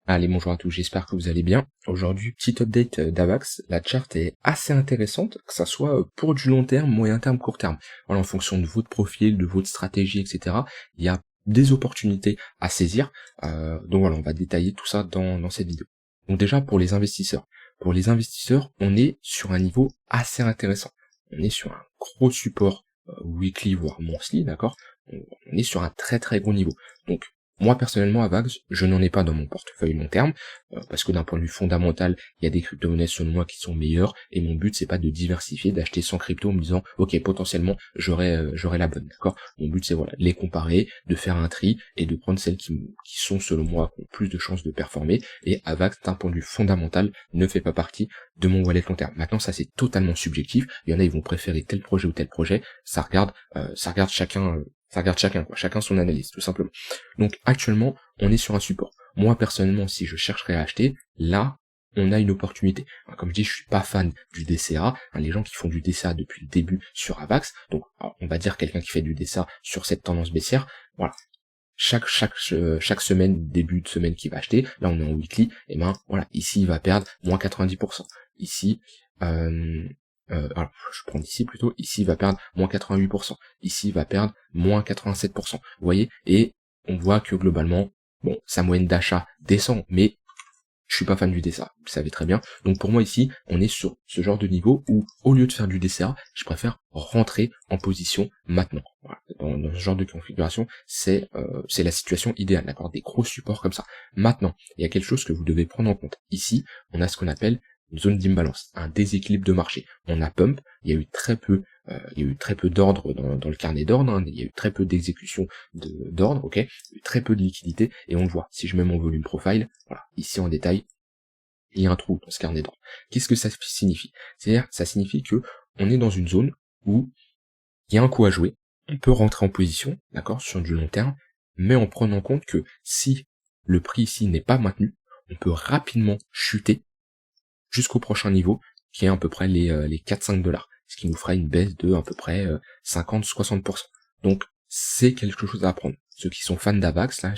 Allez, bonjour à tous, j'espère que vous allez bien. Aujourd'hui, petite update d'Avax. La charte est assez intéressante, que ça soit pour du long terme, moyen terme, court terme. Voilà, en fonction de votre profil, de votre stratégie, etc. Il y a des opportunités à saisir. Donc voilà, on va détailler tout ça dans cette vidéo. Donc déjà, pour les investisseurs. Pour les investisseurs, on est sur un niveau assez intéressant. On est sur un gros support weekly, voire monthly, d'accord. On est sur un très très gros niveau. Donc, moi, personnellement, Avax, je n'en ai pas dans mon portefeuille long terme, parce que d'un point de vue fondamental, il y a des crypto-monnaies selon moi qui sont meilleures, et mon but, c'est pas de diversifier, d'acheter 100 cryptos en me disant, ok, potentiellement, j'aurai la bonne, d'accord? Mon but, c'est voilà, de les comparer, de faire un tri, et de prendre celles qui sont, selon moi, qui ont plus de chances de performer, et Avax, d'un point de vue fondamental, ne fait pas partie de mon wallet long terme. Maintenant, ça, c'est totalement subjectif. Il y en a, ils vont préférer tel projet ou tel projet. Ça regarde chacun, quoi. Chacun son analyse, tout simplement. Donc actuellement, on est sur un support. Moi personnellement, si je chercherais à acheter, là, on a une opportunité. Comme je dis, je suis pas fan du DCA. Les gens qui font du DCA depuis le début sur Avax, donc on va dire quelqu'un qui fait du DCA sur cette tendance baissière, voilà. Chaque semaine, début de semaine qui va acheter, là on est en weekly, et ben voilà, ici il va perdre moins 90%. Ici, alors je prends ici plutôt, ici il va perdre moins 88%, ici il va perdre moins 87%. Vous voyez, et on voit que globalement, bon, sa moyenne d'achat descend, mais je suis pas fan du DCA, vous le savez très bien. Donc pour moi ici, on est sur ce genre de niveau où, au lieu de faire du DCA, je préfère rentrer en position maintenant. Voilà. Dans ce genre de configuration, c'est la situation idéale, d'accord? Des gros supports comme ça. Maintenant, il y a quelque chose que vous devez prendre en compte. Ici, on a ce qu'on appelle une zone d'imbalance, un déséquilibre de marché. On a pump, il y a eu très peu d'ordre dans le carnet d'ordre, hein, il y a eu très peu d'exécution d'ordre, ok, il y a eu très peu de liquidité, et on le voit. Si je mets mon volume profile, voilà, ici en détail, il y a un trou dans ce carnet d'ordre. Qu'est-ce que ça signifie? C'est-à-dire, ça signifie que on est dans une zone où il y a un coup à jouer, on peut rentrer en position, d'accord, sur du long terme, mais en prenant en compte que si le prix ici n'est pas maintenu, on peut rapidement chuter jusqu'au prochain niveau, qui est à peu près les 4-5 $, ce qui nous fera une baisse de à peu près 50-60%. Donc c'est quelque chose à apprendre. Ceux qui sont fans d'Avax, là,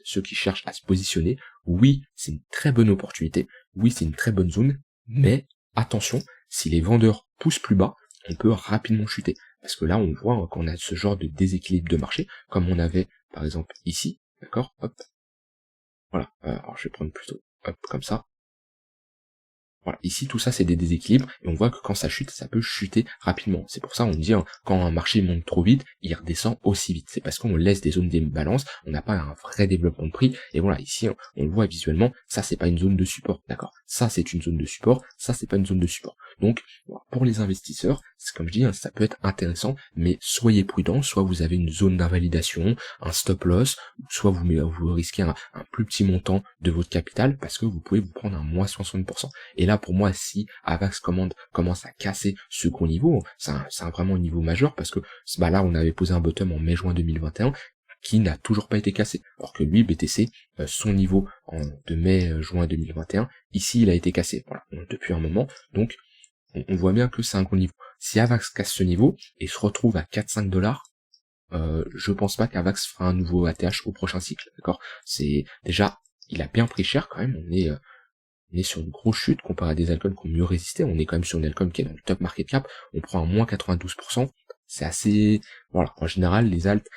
ceux qui cherchent à se positionner, oui, c'est une très bonne opportunité, oui, c'est une très bonne zone, mais attention, si les vendeurs poussent plus bas, on peut rapidement chuter. Parce que là, on voit qu'on a ce genre de déséquilibre de marché, comme on avait, par exemple, ici, d'accord, hop, voilà, alors je vais prendre plutôt, hop, comme ça. Voilà, ici tout ça c'est des déséquilibres, et on voit que quand ça chute, ça peut chuter rapidement. C'est pour ça on dit, hein, quand un marché monte trop vite, il redescend aussi vite. C'est parce qu'on laisse des zones d'imbalance, on n'a pas un vrai développement de prix, et voilà, ici hein, on le voit visuellement, ça c'est pas une zone de support, d'accord? Ça c'est une zone de support, ça c'est pas une zone de support. Donc voilà, pour les investisseurs, c'est comme je dis, hein, ça peut être intéressant, mais soyez prudents, soit vous avez une zone d'invalidation, un stop loss, soit vous risquez un plus petit montant de votre capital, parce que vous pouvez vous prendre un moins 60%. Et là, pour moi, si Avax commence à casser ce gros niveau, c'est vraiment un niveau majeur, parce que bah là, on avait posé un bottom en mai-juin 2021, qui n'a toujours pas été cassé. Alors que lui, BTC, son niveau de mai-juin 2021, ici, il a été cassé, voilà, depuis un moment. Donc, on voit bien que c'est un gros niveau. Si Avax casse ce niveau, et se retrouve à 4-5 $, je pense pas qu'Avax fera un nouveau ATH au prochain cycle, d'accord? C'est, déjà, il a bien pris cher quand même, on est sur une grosse chute comparé à des altcoins qui ont mieux résisté. On est quand même sur une altcoin qui est dans le top market cap. On prend un moins 92%. C'est assez, voilà. En général, les alts,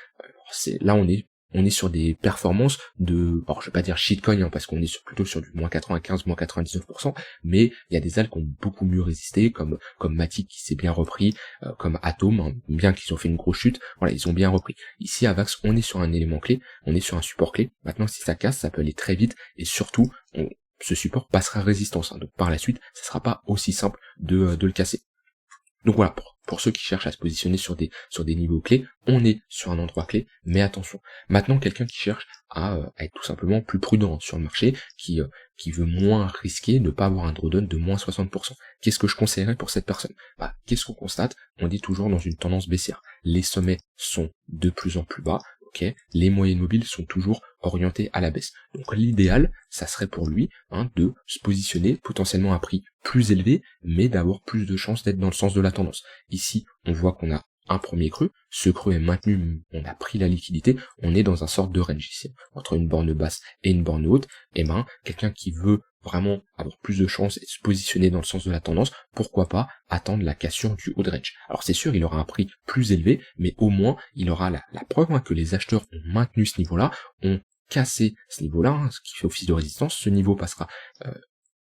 là, on est sur des performances de, alors je vais pas dire shitcoin, hein, parce qu'on est plutôt sur du moins 95, moins 99%, mais il y a des alts qui ont beaucoup mieux résisté, comme Matic qui s'est bien repris, comme Atom, hein, bien qu'ils ont fait une grosse chute, voilà, ils ont bien repris. Ici, Avax, on est sur un élément clé, on est sur un support clé. Maintenant, si ça casse, ça peut aller très vite, et surtout, ce support passera résistance, hein, donc par la suite, ça sera pas aussi simple de le casser. Donc voilà, pour ceux qui cherchent à se positionner sur des niveaux clés, on est sur un endroit clé, mais attention. Maintenant, quelqu'un qui cherche à être tout simplement plus prudent sur le marché, qui veut moins risquer, ne pas avoir un drawdown de moins 60%. Qu'est-ce que je conseillerais pour cette personne? Bah, qu'est-ce qu'on constate? On est toujours dans une tendance baissière. Les sommets sont de plus en plus bas, ok, les moyennes mobiles sont toujours orientées à la baisse. Donc l'idéal, ça serait pour lui de se positionner potentiellement à un prix plus élevé, mais d'avoir plus de chances d'être dans le sens de la tendance. Ici, on voit qu'on a un premier creux, ce creux est maintenu, on a pris la liquidité, on est dans un sorte de range ici, entre une borne basse et une borne haute, et ben, quelqu'un qui veut vraiment avoir plus de chance et se positionner dans le sens de la tendance, pourquoi pas attendre la cassure du haut de range. Alors c'est sûr, il aura un prix plus élevé, mais au moins, il aura la preuve que les acheteurs ont maintenu ce niveau-là, ont cassé ce niveau-là, ce qui fait office de résistance, ce niveau passera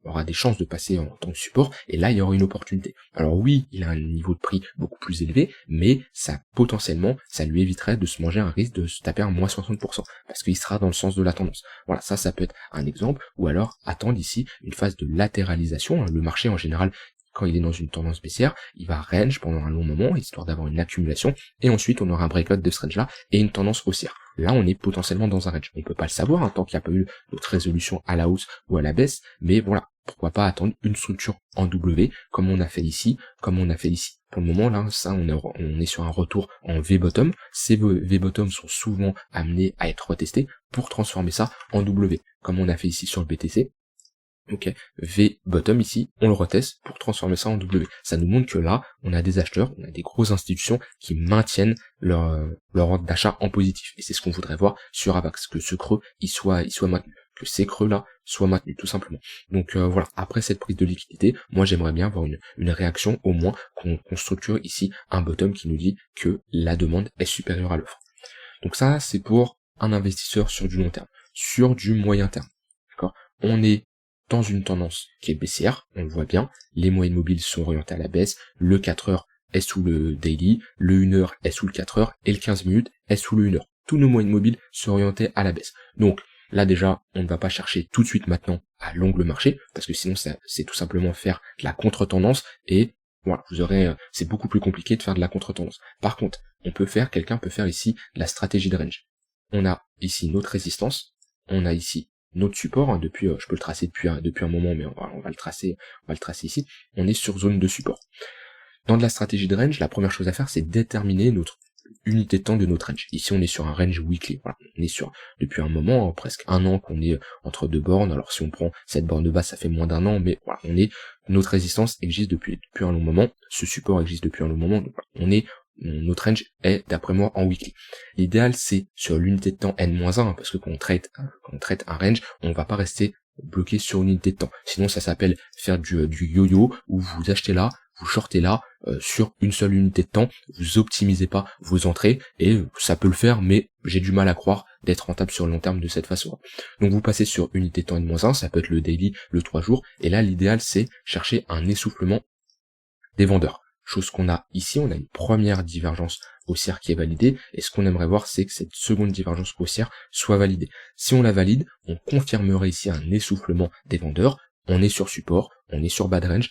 aura des chances de passer en tant que support, et là il y aura une opportunité. Alors oui, il a un niveau de prix beaucoup plus élevé, mais ça potentiellement, ça lui éviterait de se manger un risque de se taper un moins 60%, parce qu'il sera dans le sens de la tendance. Voilà, ça peut être un exemple, ou alors attendre ici une phase de latéralisation. Le marché en général, quand il est dans une tendance baissière, il va range pendant un long moment, histoire d'avoir une accumulation, et ensuite on aura un breakout de ce range-là, et une tendance haussière. Là, on est potentiellement dans un range. On peut pas le savoir, tant qu'il n'y a pas eu d'autres résolutions à la hausse ou à la baisse, mais voilà, pourquoi pas attendre une structure en W, comme on a fait ici, comme on a fait ici. Pour le moment, là, ça, on est sur un retour en V-bottom. Ces V-bottom sont souvent amenés à être retestés pour transformer ça en W, comme on a fait ici sur le BTC. Ok, V bottom ici, on le reteste pour transformer ça en W. Ça nous montre que là, on a des acheteurs, on a des grosses institutions qui maintiennent leur ordre d'achat en positif. Et c'est ce qu'on voudrait voir sur AVAX, que ce creux, il soit maintenu, que ces creux-là soient maintenus, tout simplement. Donc voilà, après cette prise de liquidité, moi j'aimerais bien avoir une réaction, au moins, qu'on structure ici un bottom qui nous dit que la demande est supérieure à l'offre. Donc ça, c'est pour un investisseur sur du long terme. Sur du moyen terme, d'accord, on est dans une tendance qui est baissière, on le voit bien, les moyennes mobiles sont orientées à la baisse, le 4 heures est sous le daily, le 1 heure est sous le 4 heures, et le 15 minutes est sous le 1 heure. Tous nos moyennes mobiles sont orientées à la baisse. Donc là déjà, on ne va pas chercher tout de suite maintenant à longue le marché, parce que sinon c'est tout simplement faire de la contre-tendance, et voilà, c'est beaucoup plus compliqué de faire de la contre-tendance. Par contre, quelqu'un peut faire ici la stratégie de range. On a ici notre résistance, on a ici notre support, depuis, je peux le tracer depuis un moment, mais on va le tracer ici. On est sur zone de support. Dans de la stratégie de range, la première chose à faire, c'est déterminer notre unité de temps de notre range. Ici, on est sur un range weekly. Voilà, on est sur, depuis un moment, presque un an qu'on est entre deux bornes. Alors, si on prend cette borne de base, ça fait moins d'un an, mais voilà, notre résistance existe depuis un long moment. Ce support existe depuis un long moment. Donc, voilà, notre range est, d'après moi, en weekly. L'idéal, c'est sur l'unité de temps N-1, parce que quand on traite un range, on va pas rester bloqué sur une unité de temps. Sinon, ça s'appelle faire du yo-yo, où vous achetez là, vous shortez là, sur une seule unité de temps, vous optimisez pas vos entrées, et ça peut le faire, mais j'ai du mal à croire d'être rentable sur le long terme de cette façon. Donc vous passez sur unité de temps N-1, ça peut être le daily, le 3 jours, et là, l'idéal, c'est chercher un essoufflement des vendeurs. Chose qu'on a ici, on a une première divergence haussière qui est validée, et ce qu'on aimerait voir, c'est que cette seconde divergence haussière soit validée. Si on la valide, on confirmerait ici un essoufflement des vendeurs, on est sur support, on est sur bad range,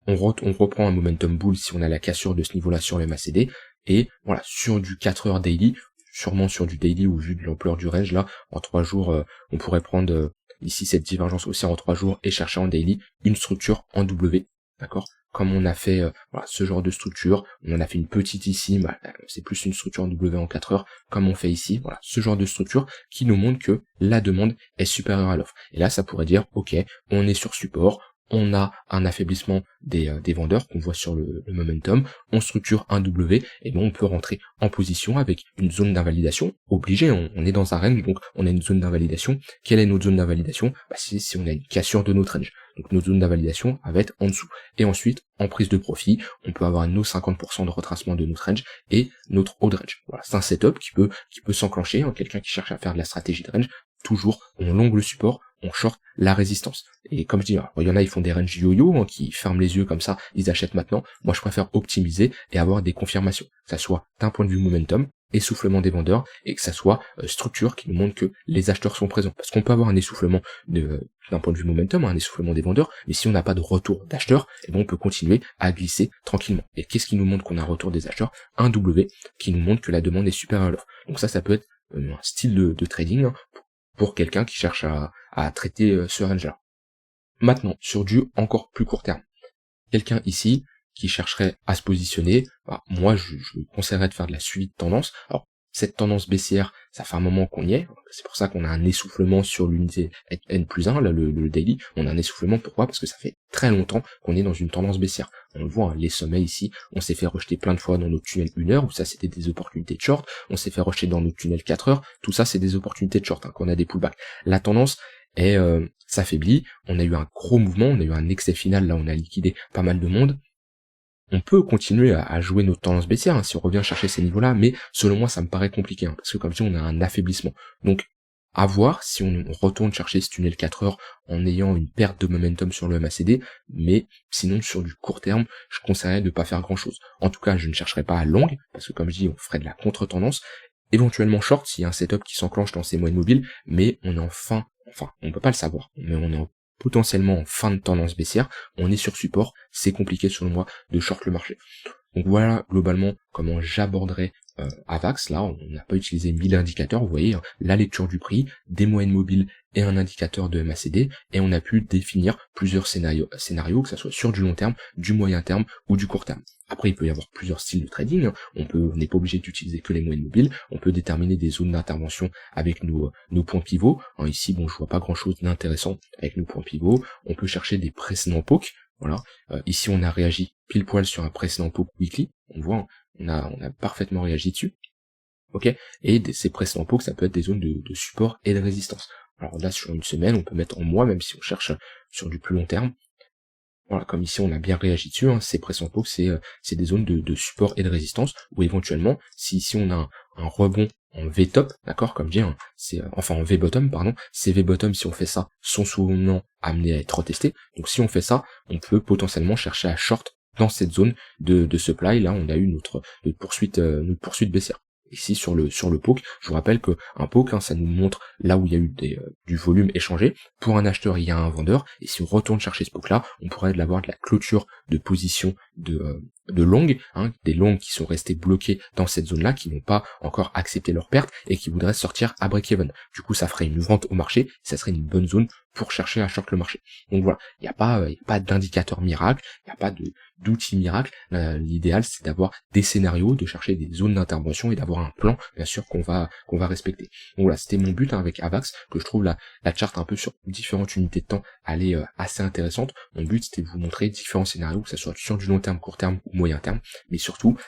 on reprend un momentum bull si on a la cassure de ce niveau-là sur le MACD, et voilà, sur du 4 heures daily, sûrement sur du daily, ou vu de l'ampleur du range, là, en 3 jours, on pourrait prendre ici cette divergence haussière en 3 jours, et chercher en daily une structure en W, d'accord, comme on a fait voilà, ce genre de structure, on en a fait une petite ici, bah, c'est plus une structure en W en 4 heures, comme on fait ici, voilà, ce genre de structure qui nous montre que la demande est supérieure à l'offre. Et là, ça pourrait dire, ok, on est sur support, on a un affaiblissement des vendeurs qu'on voit sur le momentum, on structure un W, et bon, on peut rentrer en position avec une zone d'invalidation, obligé, on est dans un range, donc on a une zone d'invalidation. Quelle est notre zone d'invalidation? Bah, c'est si on a une cassure de notre range. Donc notre zone d'invalidation va être en dessous. Et ensuite, en prise de profit, on peut avoir nos 50% de retracement de notre range et notre haut de range. Voilà, c'est un setup qui peut s'enclencher, quelqu'un qui cherche à faire de la stratégie de range, toujours, on longue le support, on short la résistance. Et comme je dis, il y en a, ils font des ranges yo-yo, qui ferment les yeux comme ça, ils achètent maintenant. Moi, je préfère optimiser et avoir des confirmations. Que ça soit d'un point de vue momentum, essoufflement des vendeurs, et que ça soit structure qui nous montre que les acheteurs sont présents. Parce qu'on peut avoir un essoufflement d'un point de vue momentum, un essoufflement des vendeurs, mais si on n'a pas de retour d'acheteurs, eh ben on peut continuer à glisser tranquillement. Et qu'est-ce qui nous montre qu'on a un retour des acheteurs? Un W qui nous montre que la demande est supérieure à l'offre. Donc ça peut être un style de trading, pour quelqu'un qui cherche à traiter ce range-là. Maintenant, sur du encore plus court terme. Quelqu'un ici qui chercherait à se positionner, moi je conseillerais de faire de la suivi de tendance. Alors, cette tendance baissière, ça fait un moment qu'on y est, c'est pour ça qu'on a un essoufflement sur l'unité N+1, là, le daily, on a un essoufflement, pourquoi? Parce que ça fait très longtemps qu'on est dans une tendance baissière. On le voit, hein, les sommets ici, on s'est fait rejeter plein de fois dans notre tunnel 1 heure, où ça c'était des opportunités de short, on s'est fait rejeter dans notre tunnel 4 heures, tout ça c'est des opportunités de short, hein, quand on a des pullbacks. La tendance est s'affaiblit, on a eu un gros mouvement, on a eu un excès final, là on a liquidé pas mal de monde. On peut continuer à jouer notre tendance baissière, hein, si on revient chercher ces niveaux-là, mais selon moi ça me paraît compliqué, hein, parce que comme si on a un affaiblissement. Donc à voir si on retourne chercher ce tunnel 4 heures en ayant une perte de momentum sur le MACD, mais sinon sur du court terme, je conseillerais de pas faire grand chose. En tout cas, je ne chercherai pas à longue, parce que comme je dis, on ferait de la contre-tendance, éventuellement short s'il y a un setup qui s'enclenche dans ces moyennes mobiles, mais on est on peut pas le savoir, mais on est potentiellement en fin de tendance baissière, on est sur support, c'est compliqué selon moi de short le marché. Donc voilà globalement comment j'aborderai AVAX. Là, on n'a pas utilisé 1000 indicateurs, vous voyez, hein, la lecture du prix, des moyennes mobiles et un indicateur de MACD, et on a pu définir plusieurs scénarios, que ça soit sur du long terme, du moyen terme ou du court terme. Après, il peut y avoir plusieurs styles de trading, hein. On n'est pas obligé d'utiliser que les moyennes mobiles, on peut déterminer des zones d'intervention avec nos points pivots. Hein, ici, bon, je vois pas grand chose d'intéressant avec nos points pivots. On peut chercher des précédents pokes. Voilà. Ici, on a réagi pile poil sur un précédent poke weekly. On voit, on a parfaitement réagi dessus. Ok. Et ces précédents pokes, ça peut être des zones de support et de résistance. Alors là, sur une semaine, on peut mettre en mois, même si on cherche sur du plus long terme. Voilà, comme ici, on a bien réagi dessus. Hein, ces précédents pokes, c'est des zones de support et de résistance. Ou éventuellement, si ici on a un rebond en V-top, d'accord, comme dire, enfin en V-bottom, pardon, ces V-bottom, si on fait ça, sont souvent amenés à être retestés. Donc si on fait ça, on peut potentiellement chercher à short dans cette zone de supply. Là, on a eu notre poursuite baissière. Ici sur le poke, je vous rappelle que un poke, hein, ça nous montre là où il y a eu du volume échangé. Pour un acheteur, il y a un vendeur, et si on retourne chercher ce poke là, on pourrait avoir de la clôture de position de longues, hein, des longues qui sont restées bloquées dans cette zone-là, qui n'ont pas encore accepté leur perte et qui voudraient sortir à break-even. Du coup, ça ferait une vente au marché, ça serait une bonne zone pour chercher à short le marché. Donc voilà, il n'y a pas d'indicateur miracle, il n'y a pas d'outil miracle. L'idéal, c'est d'avoir des scénarios, de chercher des zones d'intervention et d'avoir un plan, bien sûr, qu'on va respecter. Donc voilà, c'était mon but, hein, avec AVAX, que je trouve la charte un peu sur différentes unités de temps, elle est assez intéressante. Mon but, c'était de vous montrer différents scénarios, que ce soit sur du long terme, court terme ou moyen terme, mais surtout,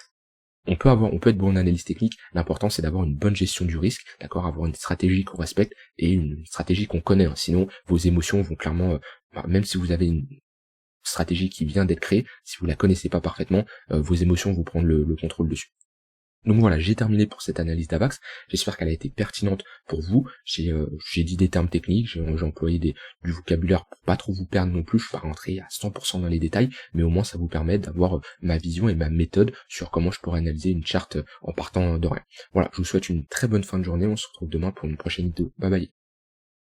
on peut être bon en analyse technique, l'important c'est d'avoir une bonne gestion du risque, d'accord, avoir une stratégie qu'on respecte et une stratégie qu'on connaît, hein. Sinon vos émotions vont clairement, même si vous avez une stratégie qui vient d'être créée, si vous la connaissez pas parfaitement, vos émotions vont prendre le contrôle dessus. Donc voilà, j'ai terminé pour cette analyse d'AVAX, j'espère qu'elle a été pertinente pour vous. J'ai dit des termes techniques, j'ai employé du vocabulaire pour pas trop vous perdre non plus, je suis pas rentré à 100% dans les détails, mais au moins ça vous permet d'avoir ma vision et ma méthode sur comment je pourrais analyser une charte en partant de rien. Voilà, je vous souhaite une très bonne fin de journée, on se retrouve demain pour une prochaine vidéo, bye bye.